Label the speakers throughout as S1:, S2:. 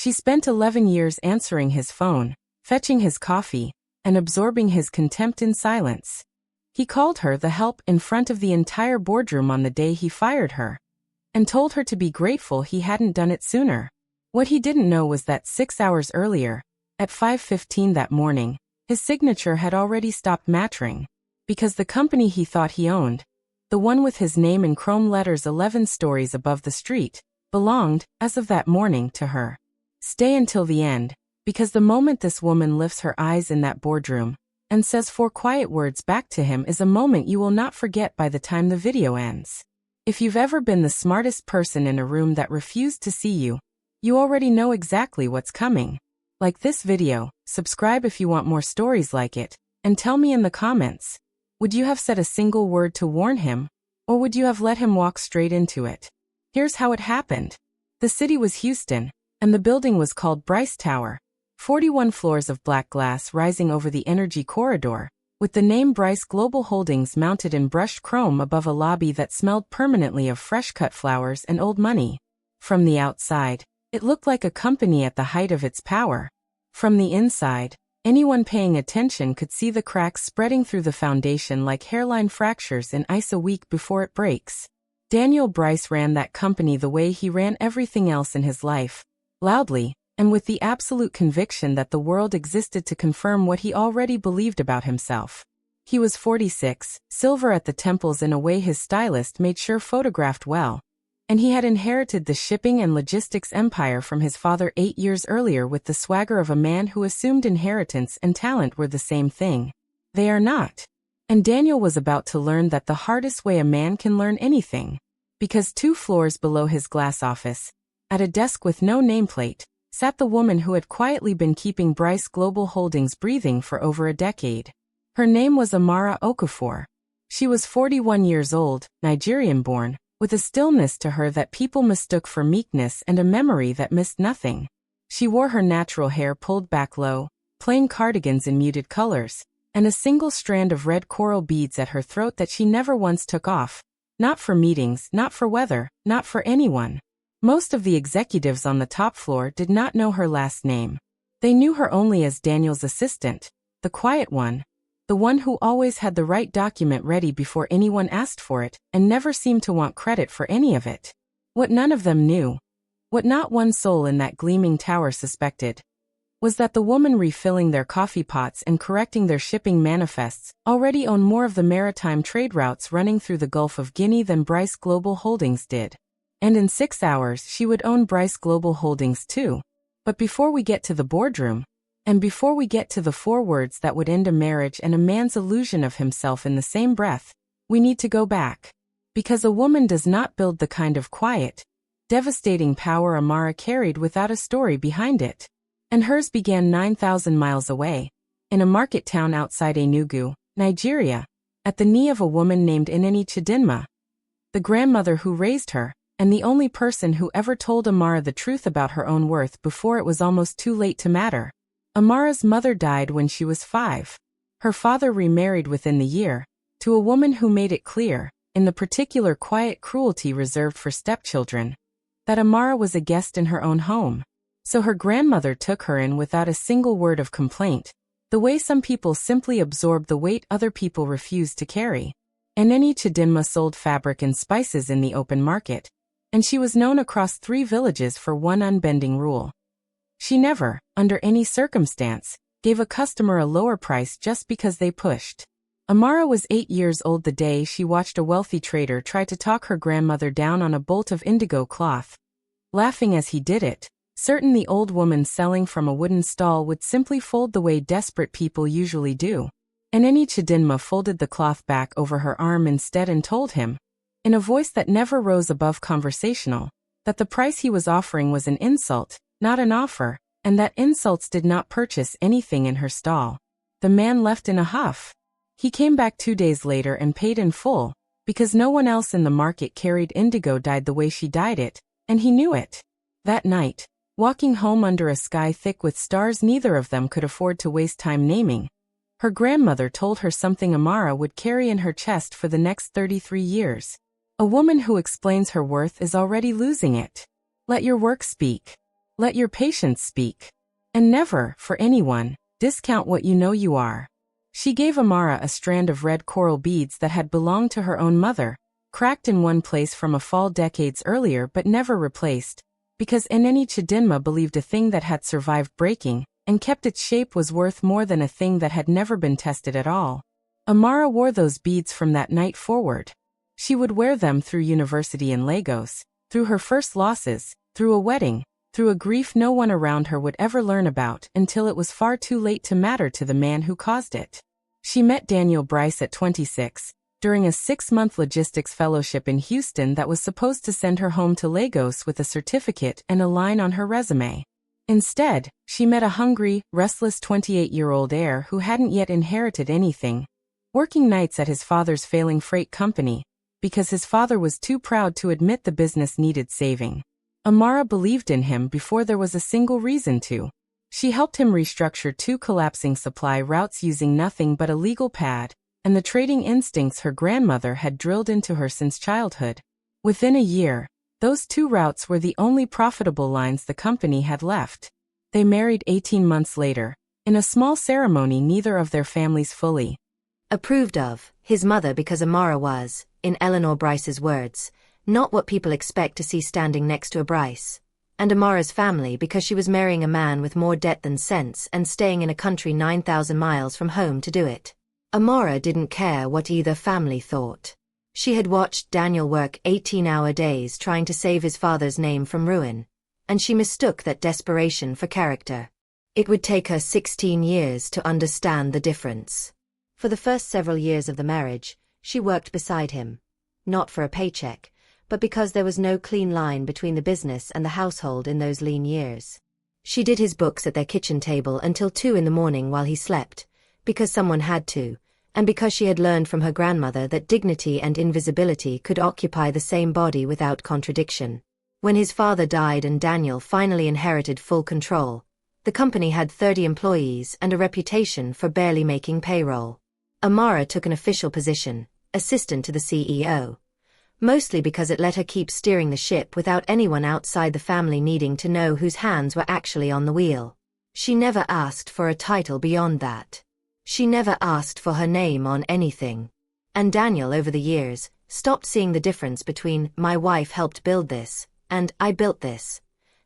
S1: She spent 11 years answering his phone, fetching his coffee, and absorbing his contempt in silence. He called her the help in front of the entire boardroom on the day he fired her, and told her to be grateful he hadn't done it sooner. What he didn't know was that 6 hours earlier, at 5:15 that morning, his signature had already stopped mattering, because the company he thought he owned, the one with his name in chrome letters 11 stories above the street, belonged, as of that morning, to her. Stay until the end, because the moment this woman lifts her eyes in that boardroom and says 4 quiet words back to him is a moment you will not forget by the time the video ends. If you've ever been the smartest person in a room that refused to see you, you already know exactly what's coming. Like this video, subscribe if you want more stories like it, and tell me in the comments, would you have said a single word to warn him, or would you have let him walk straight into it? Here's how it happened. The city was Houston, and the building was called Bryce Tower. 41 floors of black glass rising over the energy corridor, with the name Bryce Global Holdings mounted in brushed chrome above a lobby that smelled permanently of fresh-cut flowers and old money. From the outside, it looked like a company at the height of its power. From the inside, anyone paying attention could see the cracks spreading through the foundation like hairline fractures in ice a week before it breaks. Daniel Bryce ran that company the way he ran everything else in his life, loudly, and with the absolute conviction that the world existed to confirm what he already believed about himself. He was 46, silver at the temples in a way his stylist made sure photographed well, and he had inherited the shipping and logistics empire from his father 8 years earlier with the swagger of a man who assumed inheritance and talent were the same thing. They are not. And Daniel was about to learn that the hardest way a man can learn anything. Because 2 floors below his glass office, at a desk with no nameplate, sat the woman who had quietly been keeping Bryce Global Holdings breathing for over a decade. Her name was Amara Okafor. She was 41 years old, Nigerian-born, with a stillness to her that people mistook for meekness and a memory that missed nothing. She wore her natural hair pulled back low, plain cardigans in muted colors, and a single strand of red coral beads at her throat that she never once took off. Not for meetings, not for weather, not for anyone. Most of the executives on the top floor did not know her last name. They knew her only as Daniel's assistant, the quiet one, the one who always had the right document ready before anyone asked for it and never seemed to want credit for any of it. What none of them knew, what not one soul in that gleaming tower suspected, was that the woman refilling their coffee pots and correcting their shipping manifests already owned more of the maritime trade routes running through the Gulf of Guinea than Bryce Global Holdings did. And in 6 hours she would own Bryce Global Holdings too. But before we get to the boardroom, and before we get to the 4 words that would end a marriage and a man's illusion of himself in the same breath, we need to go back. Because a woman does not build the kind of quiet, devastating power Amara carried without a story behind it. And hers began 9,000 miles away, in a market town outside Enugu, Nigeria, at the knee of a woman named Ineni Chidinma, the grandmother who raised her, and the only person who ever told Amara the truth about her own worth before it was almost too late to matter. Amara's mother died when she was 5. Her father remarried within the year, to a woman who made it clear, in the particular quiet cruelty reserved for stepchildren, that Amara was a guest in her own home. So her grandmother took her in without a single word of complaint, the way some people simply absorb the weight other people refuse to carry. Ineni Chidinma sold fabric and spices in the open market, and she was known across 3 villages for one unbending rule. She never, under any circumstance, gave a customer a lower price just because they pushed. Amara was 8 years old the day she watched a wealthy trader try to talk her grandmother down on a bolt of indigo cloth. Laughing as he did it, certain the old woman selling from a wooden stall would simply fold the way desperate people usually do. Ineni Chidinma folded the cloth back over her arm instead and told him, in a voice that never rose above conversational, that the price he was offering was an insult, not an offer, and that insults did not purchase anything in her stall. The man left in a huff. He came back 2 days later and paid in full, because no one else in the market carried indigo dyed the way she dyed it, and he knew it. That night, walking home under a sky thick with stars neither of them could afford to waste time naming, her grandmother told her something Amara would carry in her chest for the next 33 years. A woman who explains her worth is already losing it. Let your work speak. Let your patience speak. And never, for anyone, discount what you know you are. She gave Amara a strand of red coral beads that had belonged to her own mother, cracked in one place from a fall decades earlier but never replaced, because Eneni Chidinma believed a thing that had survived breaking and kept its shape was worth more than a thing that had never been tested at all. Amara wore those beads from that night forward. She would wear them through university in Lagos, through her first losses, through a wedding, through a grief no one around her would ever learn about until it was far too late to matter to the man who caused it. She met Daniel Bryce at 26, during a 6-month logistics fellowship in Houston that was supposed to send her home to Lagos with a certificate and a line on her resume. Instead, she met a hungry, restless 28-year-old heir who hadn't yet inherited anything, working nights at his father's failing freight company, because his father was too proud to admit the business needed saving. Amara believed in him before there was a single reason to. She helped him restructure 2 collapsing supply routes using nothing but a legal pad and the trading instincts her grandmother had drilled into her since childhood. Within a year, those 2 routes were the only profitable lines the company had left. They married 18 months later, in a small ceremony neither of their families fully
S2: approved of. His mother because Amara was, in Eleanor Bryce's words, not what people expect to see standing next to a Bryce. And Amara's family because she was marrying a man with more debt than sense and staying in a country 9,000 miles from home to do it. Amara didn't care what either family thought. She had watched Daniel work 18-hour days trying to save his father's name from ruin, and she mistook that desperation for character. It would take her 16 years to understand the difference. For the first several years of the marriage, she worked beside him. Not for a paycheck, but because there was no clean line between the business and the household in those lean years. She did his books at their kitchen table until 2 in the morning while he slept, because someone had to, and because she had learned from her grandmother that dignity and invisibility could occupy the same body without contradiction. When his father died and Daniel finally inherited full control, the company had 30 employees and a reputation for barely making payroll. Amara took an official position, assistant to the CEO. Mostly because it let her keep steering the ship without anyone outside the family needing to know whose hands were actually on the wheel. She never asked for a title beyond that. She never asked for her name on anything. And Daniel over the years stopped seeing the difference between "my wife helped build this" and "I built this."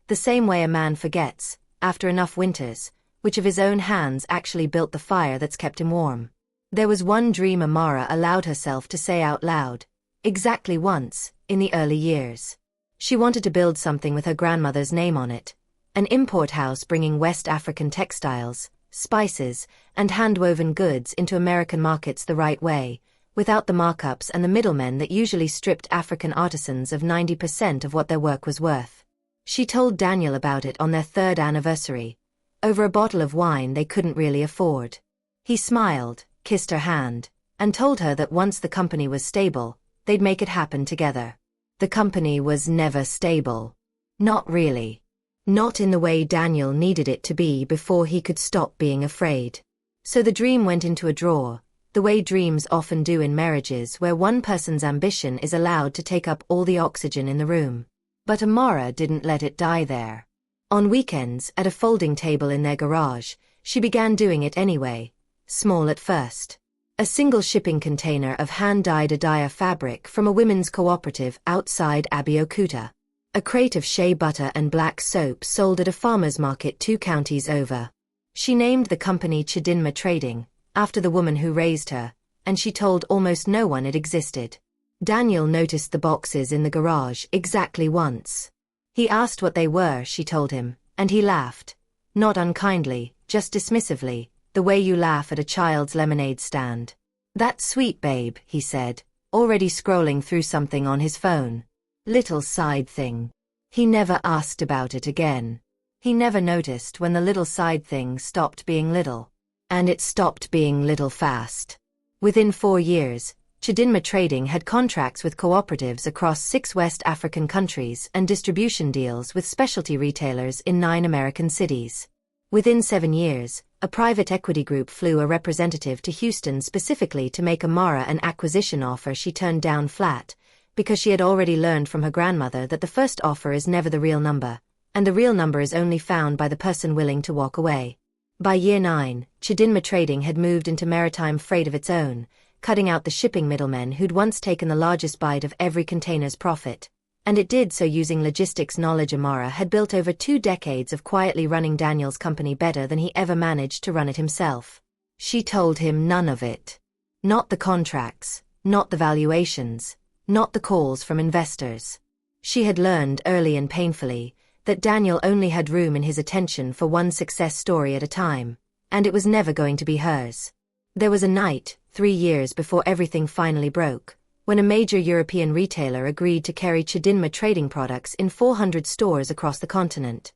S2: The same way a man forgets, after enough winters, which of his own hands actually built the fire that's kept him warm. There was one dream Amara allowed herself to say out loud. Exactly once, in the early years. She wanted to build something with her grandmother's name on it. An import house bringing West African textiles, spices, and hand-woven goods into American markets the right way, without the markups and the middlemen that usually stripped African artisans of 90% of what their work was worth. She told Daniel about it on their 3rd anniversary, over a bottle of wine they couldn't really afford. He smiled, kissed her hand, and told her that once the company was stable, they'd make it happen together. The company was never stable. Not really. Not in the way Daniel needed it to be before he could stop being afraid. So the dream went into a drawer, the way dreams often do in marriages where one person's ambition is allowed to take up all the oxygen in the room. But Amara didn't let it die there. On weekends, at a folding table in their garage, she began doing it anyway, small at first. A single shipping container of hand-dyed Adaya fabric from a women's cooperative outside Abeokuta. A crate of shea butter and black soap sold at a farmer's market 2 counties over. She named the company Chidinma Trading, after the woman who raised her, and she told almost no one it existed. Daniel noticed the boxes in the garage exactly once. He asked what they were, she told him, and he laughed. Not unkindly, just dismissively, the way you laugh at a child's lemonade stand. "That's sweet, babe," he said, already scrolling through something on his phone. Little side thing. He never asked about it again. He never noticed when the little side thing stopped being little. And it stopped being little fast. Within 4 years, Chidinma Trading had contracts with cooperatives across 6 West African countries and distribution deals with specialty retailers in 9 American cities. Within 7 years, a private equity group flew a representative to Houston specifically to make Amara an acquisition offer she turned down flat, because she had already learned from her grandmother that the first offer is never the real number, and the real number is only found by the person willing to walk away. By year 9, Chidinma Trading had moved into maritime freight of its own, cutting out the shipping middlemen who'd once taken the largest bite of every container's profit. And it did so using logistics knowledge Amara had built over 2 decades of quietly running Daniel's company better than he ever managed to run it himself. She told him none of it. Not the contracts, not the valuations, not the calls from investors. She had learned early and painfully that Daniel only had room in his attention for one success story at a time, and it was never going to be hers. There was a night, 3 years before everything finally broke, when a major European retailer agreed to carry Chidinma Trading products in 400 stores across the continent,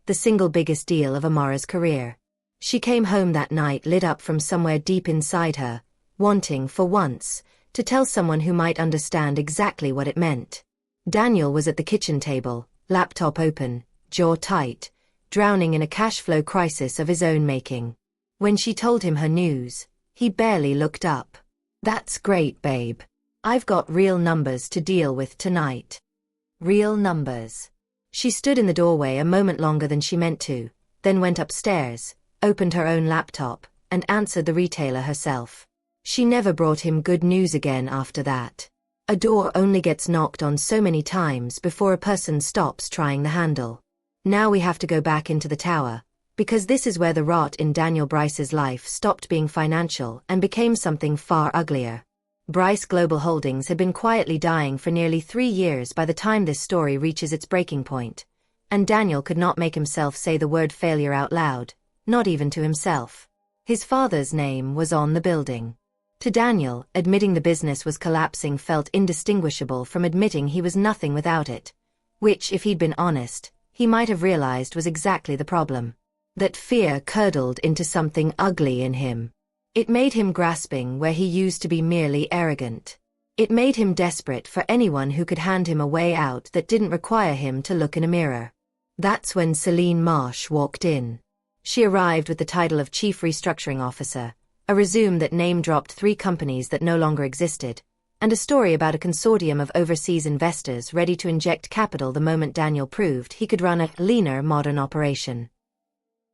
S2: the single biggest deal of Amara's career. She came home that night lit up from somewhere deep inside her, wanting, for once, to tell someone who might understand exactly what it meant. Daniel was at the kitchen table, laptop open, jaw tight, drowning in a cash flow crisis of his own making. When she told him her news, he barely looked up. "That's great, babe. I've got real numbers to deal with tonight." Real numbers. She stood in the doorway a moment longer than she meant to, then went upstairs, opened her own laptop, and answered the retailer herself. She never brought him good news again after that. A door only gets knocked on so many times before a person stops trying the handle. Now we have to go back into the tower, because this is where the rot in Daniel Bryce's life stopped being financial and became something far uglier. Bryce Global Holdings had been quietly dying for nearly 3 years by the time this story reaches its breaking point, and Daniel could not make himself say the word failure out loud, not even to himself. His father's name was on the building. To Daniel, admitting the business was collapsing felt indistinguishable from admitting he was nothing without it, which, if he'd been honest, he might have realized was exactly the problem. That fear curdled into something ugly in him. It made him grasping where he used to be merely arrogant. It made him desperate for anyone who could hand him a way out that didn't require him to look in a mirror. That's when Celine Marsh walked in. She arrived with the title of Chief Restructuring Officer, a resume that name-dropped 3 companies that no longer existed, and a story about a consortium of overseas investors ready to inject capital the moment Daniel proved he could run a leaner modern operation.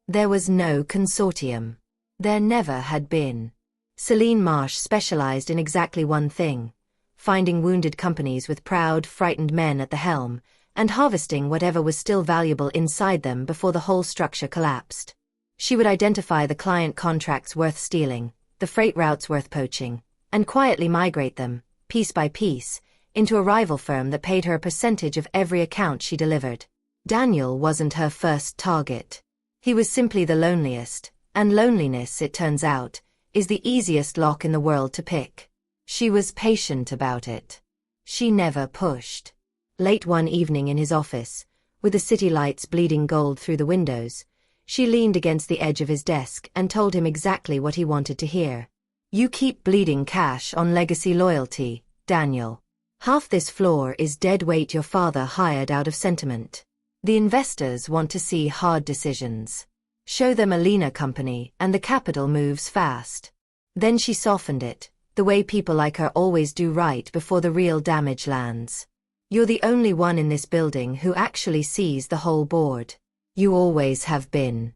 S2: There was no consortium. There never had been. Celine Marsh specialized in exactly one thing: finding wounded companies with proud, frightened men at the helm, and harvesting whatever was still valuable inside them before the whole structure collapsed. She would identify the client contracts worth stealing, the freight routes worth poaching, and quietly migrate them, piece by piece, into a rival firm that paid her a percentage of every account she delivered. Daniel wasn't her first target. He was simply the loneliest, and loneliness, it turns out, is the easiest lock in the world to pick. She was patient about it. She never pushed. Late one evening in his office, with the city lights bleeding gold through the windows, she leaned against the edge of his desk and told him exactly what he wanted to hear. "You keep bleeding cash on legacy loyalty, Daniel. Half this floor is dead weight your father hired out of sentiment. The investors want to see hard decisions. Show them a leaner company and the capital moves fast." Then she softened it, the way people like her always do right before the real damage lands. "You're the only one in this building who actually sees the whole board. You always have been."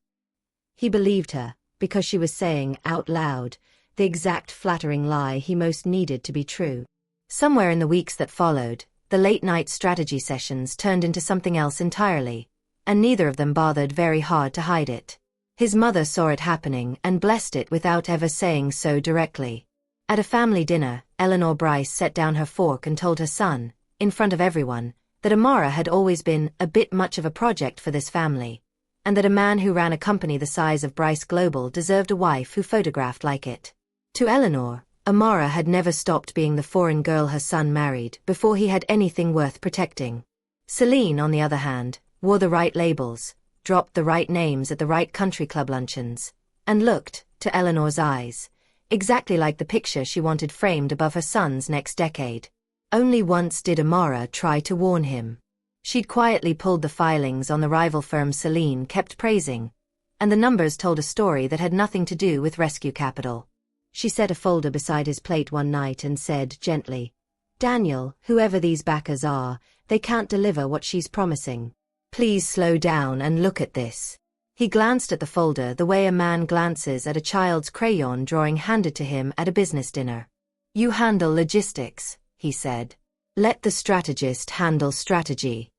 S2: He believed her, because she was saying out loud the exact flattering lie he most needed to be true. Somewhere in the weeks that followed, the late-night strategy sessions turned into something else entirely, and neither of them bothered very hard to hide it. His mother saw it happening and blessed it without ever saying so directly. At a family dinner, Eleanor Bryce set down her fork and told her son, in front of everyone, that Amara had always been a bit much of a project for this family, and that a man who ran a company the size of Bryce Global deserved a wife who photographed like it. To Eleanor, Amara had never stopped being the foreign girl her son married before he had anything worth protecting. Celine, on the other hand, wore the right labels, dropped the right names at the right country club luncheons, and looked, to Eleanor's eyes, exactly like the picture she wanted framed above her son's next decade. Only once did Amara try to warn him. She'd quietly pulled the filings on the rival firm Celine kept praising, and the numbers told a story that had nothing to do with rescue capital. She set a folder beside his plate one night and said gently, "Daniel, whoever these backers are, they can't deliver what she's promising. Please slow down and look at this. He glanced at the folder the way a man glances at a child's crayon drawing handed to him at a business dinner. You handle logistics, he said. Let the strategist handle strategy.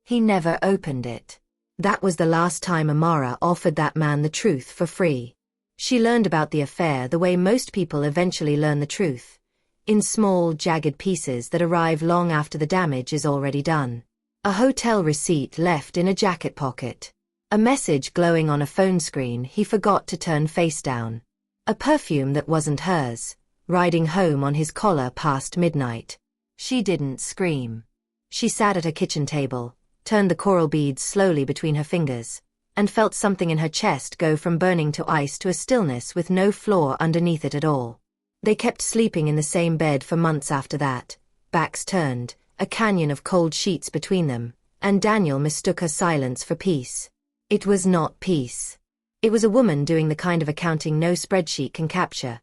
S2: He never opened it. That was the last time Amara offered that man the truth for free. She learned about the affair the way most people eventually learn the truth, in small, jagged pieces that arrive long after the damage is already done. A hotel receipt left in a jacket pocket. A message glowing on a phone screen he forgot to turn face down. A perfume that wasn't hers, riding home on his collar past midnight. She didn't scream. She sat at her kitchen table, turned the coral beads slowly between her fingers, and felt something in her chest go from burning to ice to a stillness with no floor underneath it at all. They kept sleeping in the same bed for months after that, backs turned, a canyon of cold sheets between them, and Daniel mistook her silence for peace. It was not peace. It was a woman doing the kind of accounting no spreadsheet can capture.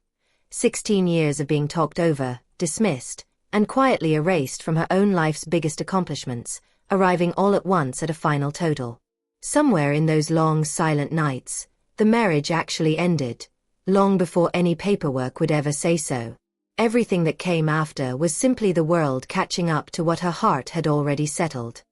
S2: 16 years of being talked over, dismissed, and quietly erased from her own life's biggest accomplishments, arriving all at once at a final total. Somewhere in those long, silent nights, the marriage actually ended, long before any paperwork would ever say so. Everything that came after was simply the world catching up to what her heart had already settled.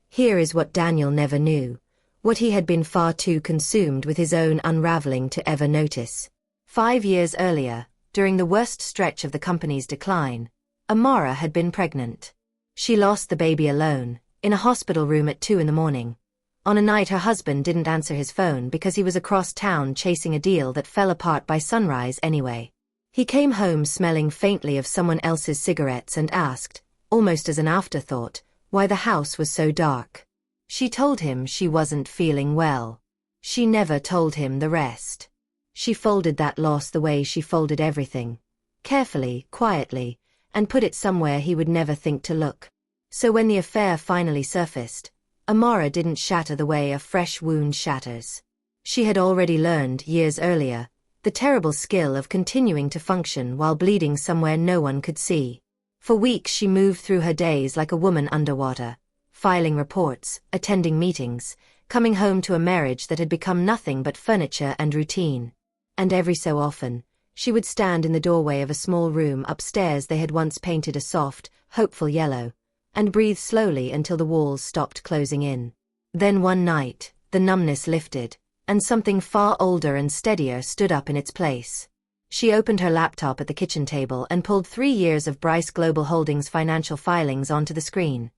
S2: Here is what Daniel never knew, what he had been far too consumed with his own unraveling to ever notice. 5 years earlier, during the worst stretch of the company's decline, Amara had been pregnant. She lost the baby alone, in a hospital room at 2 a.m, on a night her husband didn't answer his phone because he was across town chasing a deal that fell apart by sunrise anyway. He came home smelling faintly of someone else's cigarettes and asked, almost as an afterthought, why the house was so dark. She told him she wasn't feeling well. She never told him the rest. She folded that loss the way she folded everything, carefully, quietly, and put it somewhere he would never think to look. So when the affair finally surfaced, Amara didn't shatter the way a fresh wound shatters. She had already learned, years earlier, the terrible skill of continuing to function while bleeding somewhere no one could see. For weeks she moved through her days like a woman underwater, filing reports, attending meetings, coming home to a marriage that had become nothing but furniture and routine. And every so often, she would stand in the doorway of a small room upstairs they had once painted a soft, hopeful yellow, and breathe slowly until the walls stopped closing in. Then one night, the numbness lifted, and something far older and steadier stood up in its place. She opened her laptop at the kitchen table and pulled 3 years of Bryce Global Holdings financial filings onto the screen.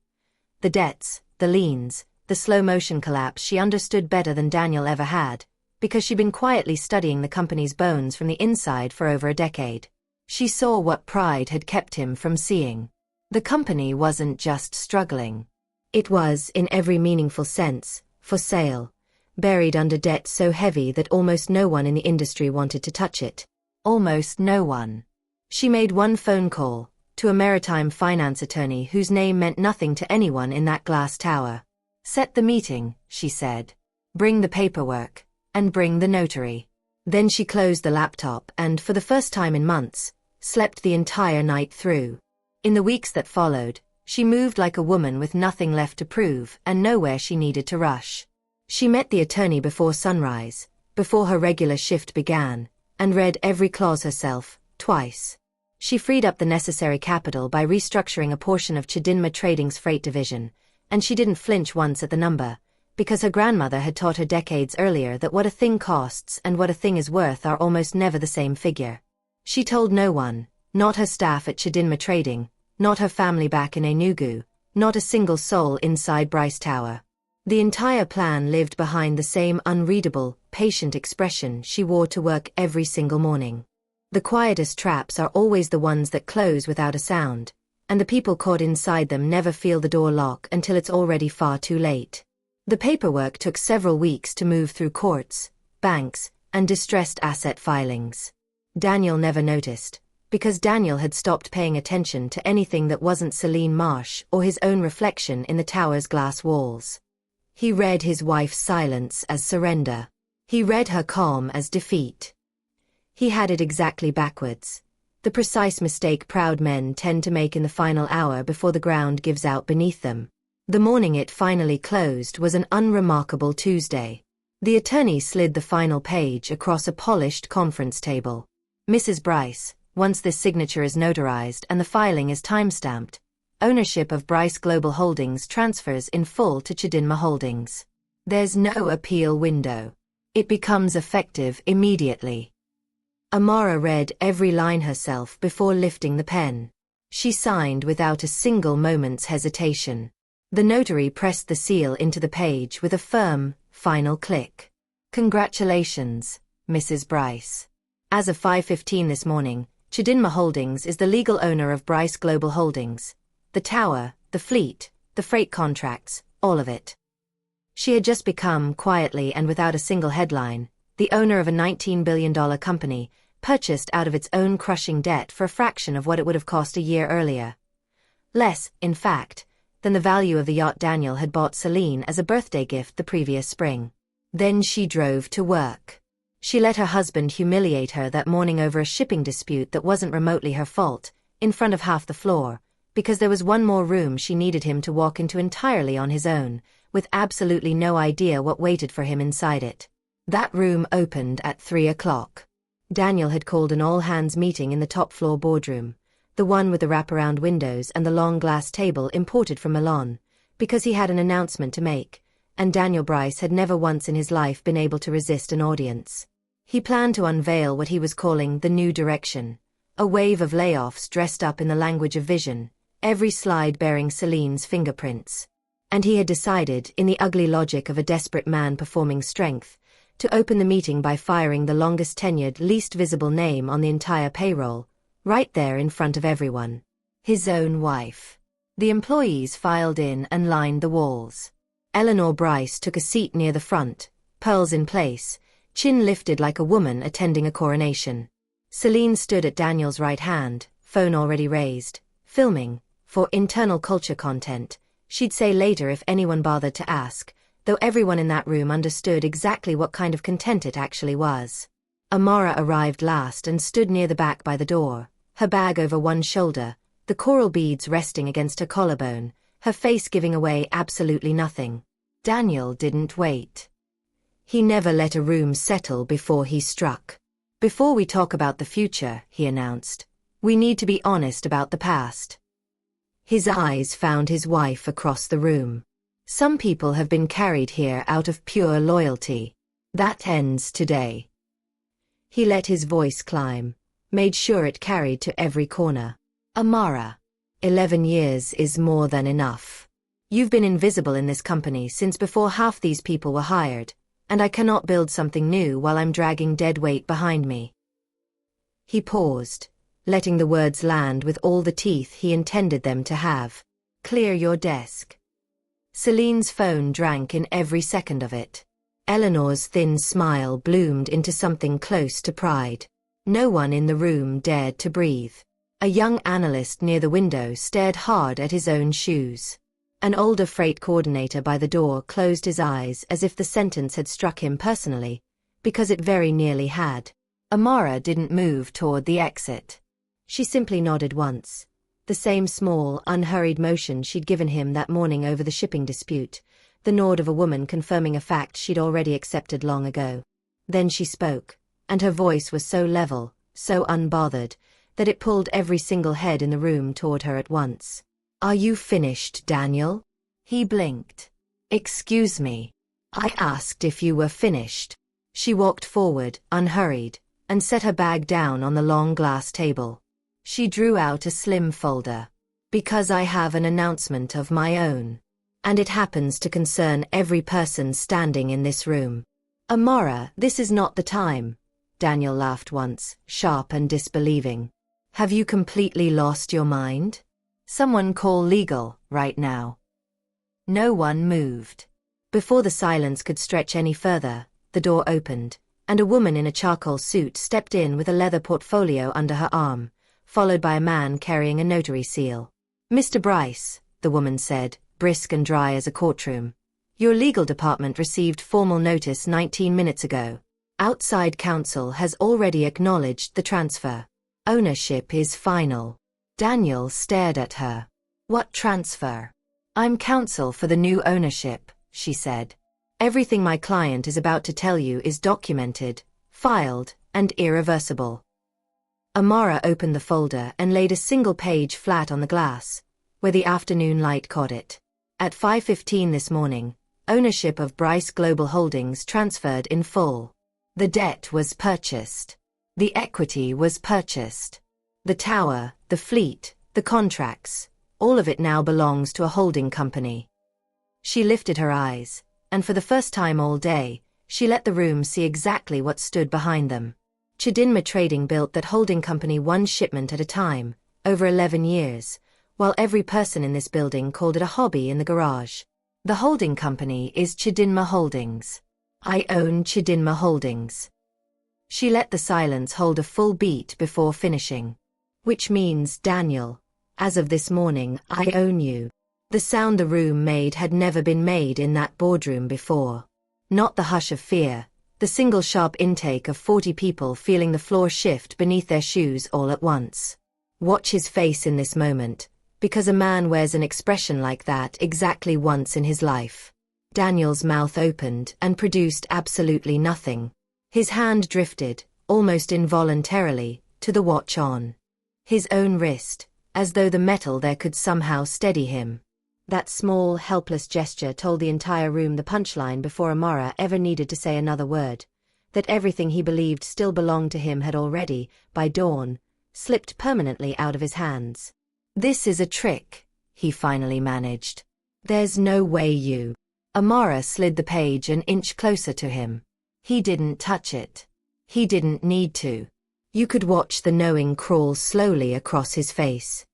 S2: The debts, the liens, the slow-motion collapse she understood better than Daniel ever had, because she'd been quietly studying the company's bones from the inside for over a decade. She saw what pride had kept him from seeing. The company wasn't just struggling. It was, in every meaningful sense, for sale, buried under debt so heavy that almost no one in the industry wanted to touch it. Almost no one. She made one phone call, to a maritime finance attorney whose name meant nothing to anyone in that glass tower. Set the meeting, she said. Bring the paperwork, and bring the notary. Then she closed the laptop and, for the first time in months, slept the entire night through. In the weeks that followed, she moved like a woman with nothing left to prove and nowhere she needed to rush. She met the attorney before sunrise, before her regular shift began, and read every clause herself, twice. She freed up the necessary capital by restructuring a portion of Chidinma Trading's freight division, and she didn't flinch once at the number, because her grandmother had taught her decades earlier that what a thing costs and what a thing is worth are almost never the same figure. She told no one, not her staff at Chidinma Trading, not her family back in Enugu, not a single soul inside Bryce Tower. The entire plan lived behind the same unreadable, patient expression she wore to work every single morning. The quietest traps are always the ones that close without a sound, and the people caught inside them never feel the door lock until it's already far too late. The paperwork took several weeks to move through courts, banks, and distressed asset filings. Daniel never noticed, because Daniel had stopped paying attention to anything that wasn't Celine Marsh or his own reflection in the tower's glass walls. He read his wife's silence as surrender. He read her calm as defeat. He had it exactly backwards, the precise mistake proud men tend to make in the final hour before the ground gives out beneath them. The morning it finally closed was an unremarkable Tuesday. The attorney slid the final page across a polished conference table. Mrs. Bryce, once this signature is notarized and the filing is timestamped, ownership of Bryce Global Holdings transfers in full to Chidinma Holdings. There's no appeal window. It becomes effective immediately. Amara read every line herself before lifting the pen. She signed without a single moment's hesitation. The notary pressed the seal into the page with a firm, final click. Congratulations, Mrs. Bryce. As of 5:15 this morning, Chidinma Holdings is the legal owner of Bryce Global Holdings. The tower, the fleet, the freight contracts, all of it. She had just become, quietly and without a single headline, the owner of a $19 billion company, purchased out of its own crushing debt for a fraction of what it would have cost a year earlier. Less, in fact, than the value of the yacht Daniel had bought Celine as a birthday gift the previous spring. Then she drove to work. She let her husband humiliate her that morning over a shipping dispute that wasn't remotely her fault, in front of half the floor, because there was one more room she needed him to walk into entirely on his own, with absolutely no idea what waited for him inside it. That room opened at 3 o'clock. Daniel had called an all-hands meeting in the top-floor boardroom, the one with the wraparound windows and the long glass table imported from Milan, because he had an announcement to make, and Daniel Bryce had never once in his life been able to resist an audience. He planned to unveil what he was calling the new direction, a wave of layoffs dressed up in the language of vision, every slide bearing Celine's fingerprints. And he had decided, in the ugly logic of a desperate man performing strength, to open the meeting by firing the longest-tenured, least visible name on the entire payroll, right there in front of everyone. His own wife. The employees filed in and lined the walls. Eleanor Bryce took a seat near the front, pearls in place, chin lifted like a woman attending a coronation. Celine stood at Daniel's right hand, phone already raised, filming, for internal culture content, she'd say later if anyone bothered to ask, though everyone in that room understood exactly what kind of content it actually was. Amara arrived last and stood near the back by the door, her bag over one shoulder, the coral beads resting against her collarbone, her face giving away absolutely nothing. Daniel didn't wait. He never let a room settle before he struck. Before we talk about the future, he announced, we need to be honest about the past. His eyes found his wife across the room. Some people have been carried here out of pure loyalty. That ends today. He let his voice climb, made sure it carried to every corner. Amara, 11 years is more than enough. You've been invisible in this company since before half these people were hired, and I cannot build something new while I'm dragging dead weight behind me. He paused, letting the words land with all the teeth he intended them to have. Clear your desk. Celine's phone drank in every second of it. Eleanor's thin smile bloomed into something close to pride. No one in the room dared to breathe. A young analyst near the window stared hard at his own shoes. An older freight coordinator by the door closed his eyes as if the sentence had struck him personally, because it very nearly had. Amara didn't move toward the exit. She simply nodded once. The same small, unhurried motion she'd given him that morning over the shipping dispute, the nod of a woman confirming a fact she'd already accepted long ago. Then she spoke, and her voice was so level, so unbothered, that it pulled every single head in the room toward her at once. Are you finished, Daniel? He blinked. Excuse me. I asked if you were finished. She walked forward, unhurried, and set her bag down on the long glass table. She drew out a slim folder. Because I have an announcement of my own. And it happens to concern every person standing in this room. Amara, this is not the time. Daniel laughed once, sharp and disbelieving. Have you completely lost your mind? Someone call legal, right now. No one moved. Before the silence could stretch any further, the door opened, and a woman in a charcoal suit stepped in with a leather portfolio under her arm, followed by a man carrying a notary seal. Mr. Bryce, the woman said, brisk and dry as a courtroom. Your legal department received formal notice 19 minutes ago. Outside counsel has already acknowledged the transfer. Ownership is final. Daniel stared at her. What transfer? I'm counsel for the new ownership, she said. Everything my client is about to tell you is documented, filed, and irreversible. Amara opened the folder and laid a single page flat on the glass, where the afternoon light caught it. At 5:15 this morning, ownership of Bryce Global Holdings transferred in full. The debt was purchased. The equity was purchased. The tower, the fleet, the contracts, all of it now belongs to a holding company. She lifted her eyes, and for the first time all day, she let the room see exactly what stood behind them. Chidinma Trading built that holding company one shipment at a time, over 11 years, while every person in this building called it a hobby in the garage. The holding company is Chidinma Holdings. I own Chidinma Holdings. She let the silence hold a full beat before finishing. Which means, Daniel, as of this morning, I own you. The sound the room made had never been made in that boardroom before. Not the hush of fear, the single sharp intake of 40 people feeling the floor shift beneath their shoes all at once. Watch his face in this moment, because a man wears an expression like that exactly once in his life. Daniel's mouth opened and produced absolutely nothing. His hand drifted, almost involuntarily, to the watch on his own wrist, as though the metal there could somehow steady him. That small, helpless gesture told the entire room the punchline before Amara ever needed to say another word, that everything he believed still belonged to him had already, by dawn, slipped permanently out of his hands. This is a trick, he finally managed. There's no way you. Amara slid the page an inch closer to him. He didn't touch it. He didn't need to. You could watch the knowing crawl slowly across his face.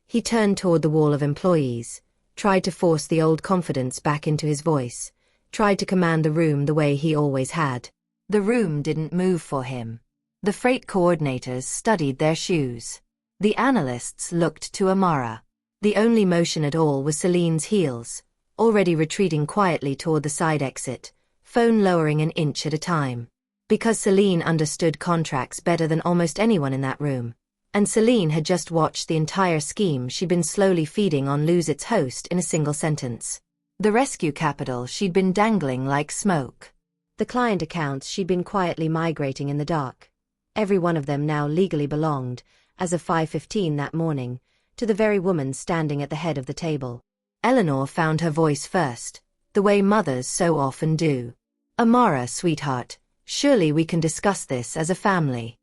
S2: He turned toward the wall of employees, tried to force the old confidence back into his voice, tried to command the room the way he always had. The room didn't move for him. The freight coordinators studied their shoes. The analysts looked to Amara. The only motion at all was Celine's heels, already retreating quietly toward the side exit, phone lowering an inch at a time. Because Celine understood contracts better than almost anyone in that room, and Celine had just watched the entire scheme she'd been slowly feeding on lose its host in a single sentence. The rescue capital she'd been dangling like smoke. The client accounts she'd been quietly migrating in the dark. Every one of them now legally belonged, as of 5:15 that morning, to the very woman standing at the head of the table. Eleanor found her voice first, the way mothers so often do. Amara, sweetheart, surely we can discuss this as a family.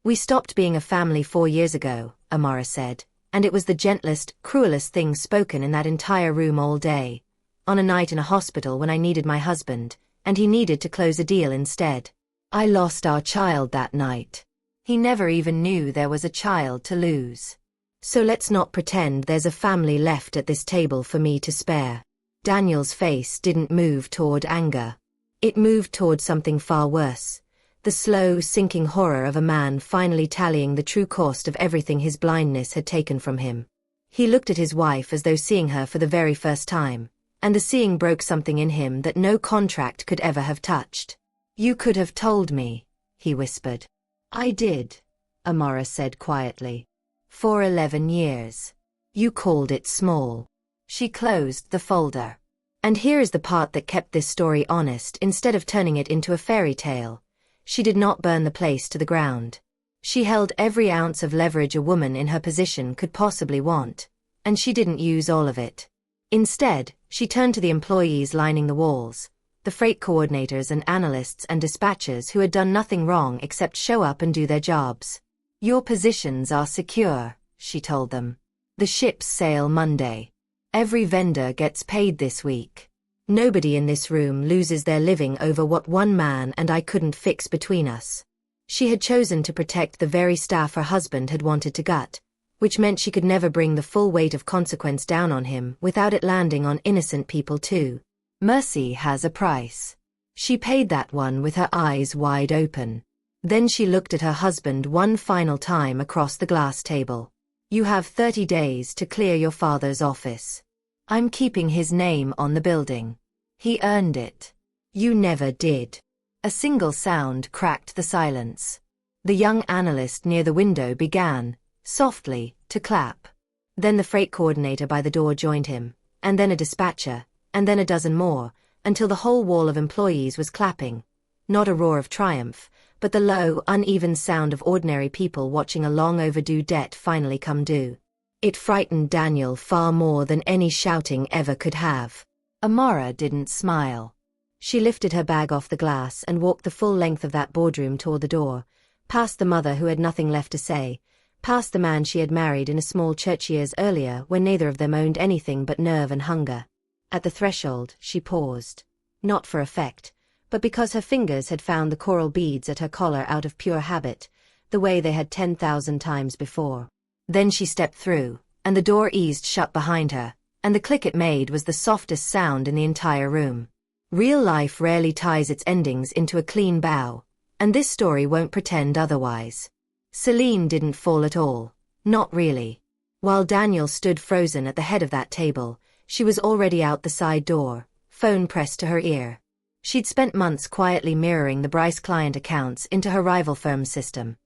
S2: We stopped being a family 4 years ago, Amara said, and it was the gentlest, cruelest thing spoken in that entire room all day. On a night in a hospital when I needed my husband, and he needed to close a deal instead. I lost our child that night. He never even knew there was a child to lose. So let's not pretend there's a family left at this table for me to spare. Daniel's face didn't move toward anger. It moved toward something far worse. The slow, sinking horror of a man finally tallying the true cost of everything his blindness had taken from him. He looked at his wife as though seeing her for the very first time, and the seeing broke something in him that no contract could ever have touched. You could have told me, he whispered. I did, Amara said quietly. For 11 years. You called it small. She closed the folder. And here is the part that kept this story honest instead of turning it into a fairy tale. She did not burn the place to the ground. She held every ounce of leverage a woman in her position could possibly want, and she didn't use all of it. Instead, she turned to the employees lining the walls, the freight coordinators and analysts and dispatchers who had done nothing wrong except show up and do their jobs. Your positions are secure, she told them. The ships sail Monday. Every vendor gets paid this week. Nobody in this room loses their living over what one man and I couldn't fix between us. She had chosen to protect the very staff her husband had wanted to gut, which meant she could never bring the full weight of consequence down on him without it landing on innocent people too. Mercy has a price. She paid that one with her eyes wide open. Then she looked at her husband one final time across the glass table. You have 30 days to clear your father's office. I'm keeping his name on the building. He earned it. You never did. A single sound cracked the silence. The young analyst near the window began, softly, to clap. Then the freight coordinator by the door joined him, and then a dispatcher, and then a dozen more, until the whole wall of employees was clapping. Not a roar of triumph, but the low, uneven sound of ordinary people watching a long overdue debt finally come due. It frightened Daniel far more than any shouting ever could have. Amara didn't smile. She lifted her bag off the glass and walked the full length of that boardroom toward the door, past the mother who had nothing left to say, past the man she had married in a small church years earlier when neither of them owned anything but nerve and hunger. At the threshold, she paused. Not for effect, but because her fingers had found the coral beads at her collar out of pure habit, the way they had 10,000 times before. Then she stepped through, and the door eased shut behind her, and the click it made was the softest sound in the entire room. Real life rarely ties its endings into a clean bow, and this story won't pretend otherwise. Celine didn't fall at all. Not really. While Daniel stood frozen at the head of that table, she was already out the side door, phone pressed to her ear. She'd spent months quietly mirroring the Bryce client accounts into her rival firm's system,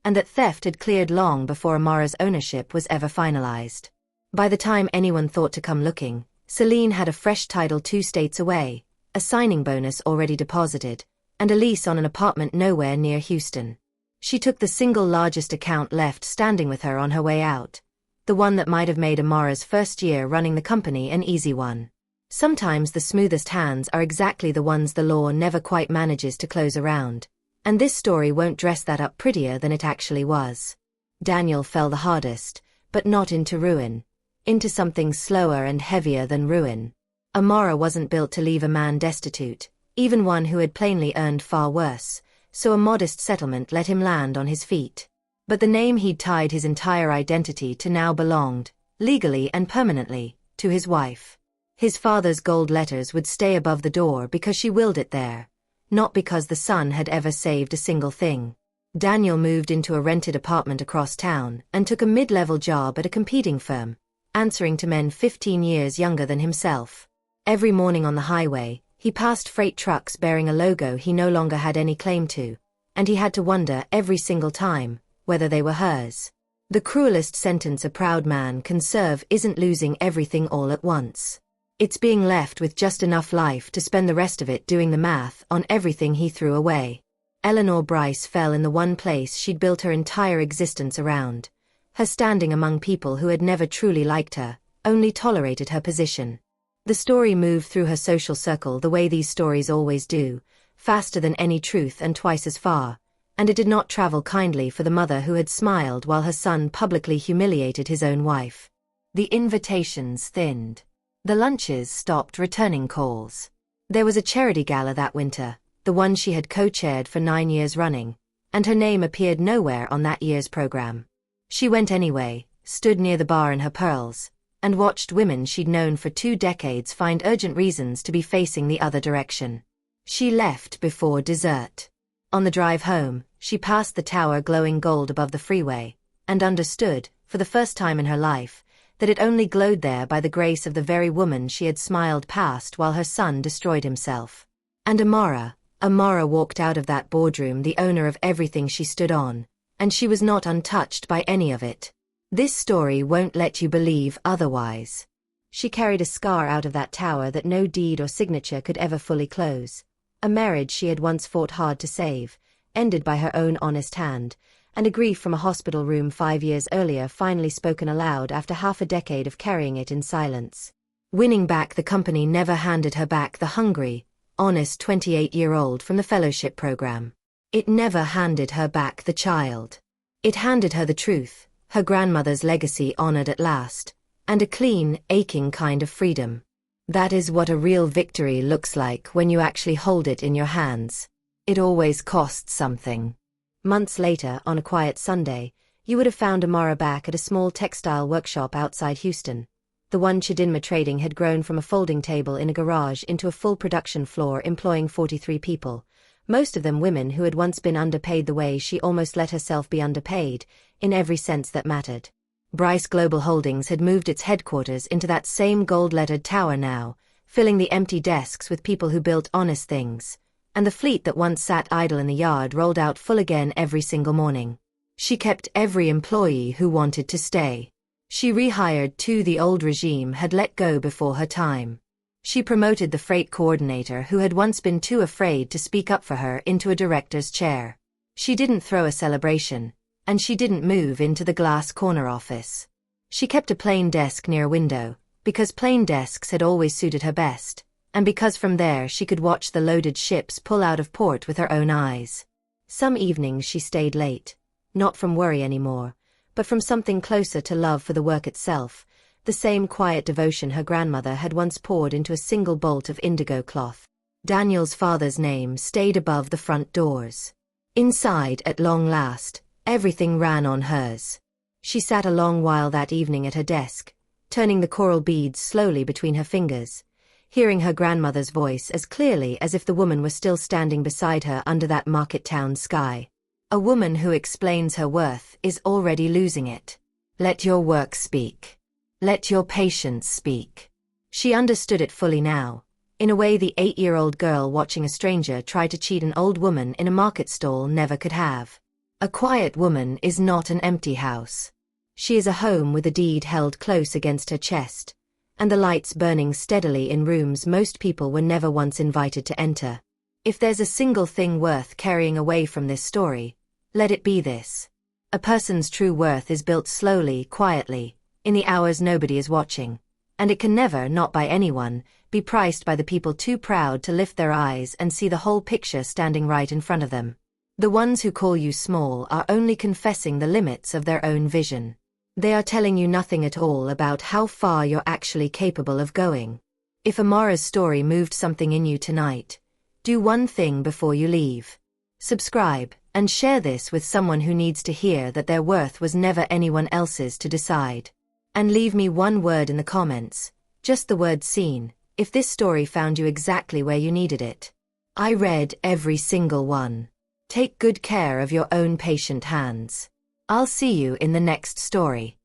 S2: and that theft had cleared long before Amara's ownership was ever finalized. By the time anyone thought to come looking, Celine had a fresh title 2 states away, a signing bonus already deposited, and a lease on an apartment nowhere near Houston. She took the single largest account left standing with her on her way out, the one that might have made Amara's first year running the company an easy one. Sometimes the smoothest hands are exactly the ones the law never quite manages to close around, and this story won't dress that up prettier than it actually was. Daniel fell the hardest, but not into ruin, into something slower and heavier than ruin. Amara wasn't built to leave a man destitute, even one who had plainly earned far worse, so a modest settlement let him land on his feet. But the name he'd tied his entire identity to now belonged, legally and permanently, to his wife. His father's gold letters would stay above the door because she willed it there, not because the son had ever saved a single thing. Daniel moved into a rented apartment across town and took a mid-level job at a competing firm, answering to men 15 years younger than himself. Every morning on the highway, he passed freight trucks bearing a logo he no longer had any claim to, and he had to wonder every single time whether they were hers. The cruelest sentence a proud man can serve isn't losing everything all at once. It's being left with just enough life to spend the rest of it doing the math on everything he threw away. Eleanor Bryce fell in the one place she'd built her entire existence around, her standing among people who had never truly liked her, only tolerated her position. The story moved through her social circle the way these stories always do, faster than any truth and twice as far, and it did not travel kindly for the mother who had smiled while her son publicly humiliated his own wife. The invitations thinned. The lunches stopped returning calls. There was a charity gala that winter, the one she had co-chaired for 9 years running, and her name appeared nowhere on that year's program. She went anyway, stood near the bar in her pearls, and watched women she'd known for 2 decades find urgent reasons to be facing the other direction. She left before dessert. On the drive home, she passed the tower glowing gold above the freeway, and understood, for the first time in her life, that it only glowed there by the grace of the very woman she had smiled past while her son destroyed himself. And Amara walked out of that boardroom the owner of everything she stood on, and she was not untouched by any of it. This story won't let you believe otherwise. She carried a scar out of that tower that no deed or signature could ever fully close. A marriage she had once fought hard to save, ended by her own honest hand, and a grief from a hospital room 5 years earlier finally spoken aloud after half a decade of carrying it in silence. Winning back the company never handed her back the hungry, honest 28-year-old from the fellowship program. It never handed her back the child. It handed her the truth, her grandmother's legacy honored at last, and a clean, aching kind of freedom. That is what a real victory looks like when you actually hold it in your hands. It always costs something. Months later, on a quiet Sunday, you would have found Amara back at a small textile workshop outside Houston. The one Chidinma Trading had grown from a folding table in a garage into a full production floor employing 43 people, most of them women who had once been underpaid the way she almost let herself be underpaid, in every sense that mattered. Bryce Global Holdings had moved its headquarters into that same gold-lettered tower now, filling the empty desks with people who built honest things, and the fleet that once sat idle in the yard rolled out full again every single morning. She kept every employee who wanted to stay. She rehired two the old regime had let go before her time. She promoted the freight coordinator who had once been too afraid to speak up for her into a director's chair. She didn't throw a celebration, and she didn't move into the glass corner office. She kept a plain desk near a window, because plain desks had always suited her best, and because from there she could watch the loaded ships pull out of port with her own eyes. Some evenings she stayed late, not from worry anymore, but from something closer to love for the work itself, the same quiet devotion her grandmother had once poured into a single bolt of indigo cloth. Daniel's father's name stayed above the front doors. Inside, at long last, everything ran on hers. She sat a long while that evening at her desk, turning the coral beads slowly between her fingers, hearing her grandmother's voice as clearly as if the woman were still standing beside her under that market town sky. A woman who explains her worth is already losing it. Let your work speak. Let your patience speak. She understood it fully now, in a way the 8-year-old girl watching a stranger try to cheat an old woman in a market stall never could have. A quiet woman is not an empty house. She is a home with a deed held close against her chest, and the lights burning steadily in rooms most people were never once invited to enter. If there's a single thing worth carrying away from this story, let it be this. A person's true worth is built slowly, quietly, in the hours nobody is watching, and it can never, not by anyone, be priced by the people too proud to lift their eyes and see the whole picture standing right in front of them. The ones who call you small are only confessing the limits of their own vision. They are telling you nothing at all about how far you're actually capable of going. If Amara's story moved something in you tonight, do one thing before you leave. Subscribe, and share this with someone who needs to hear that their worth was never anyone else's to decide. And leave me one word in the comments, just the word "seen," if this story found you exactly where you needed it. I read every single one. Take good care of your own patient hands. I'll see you in the next story.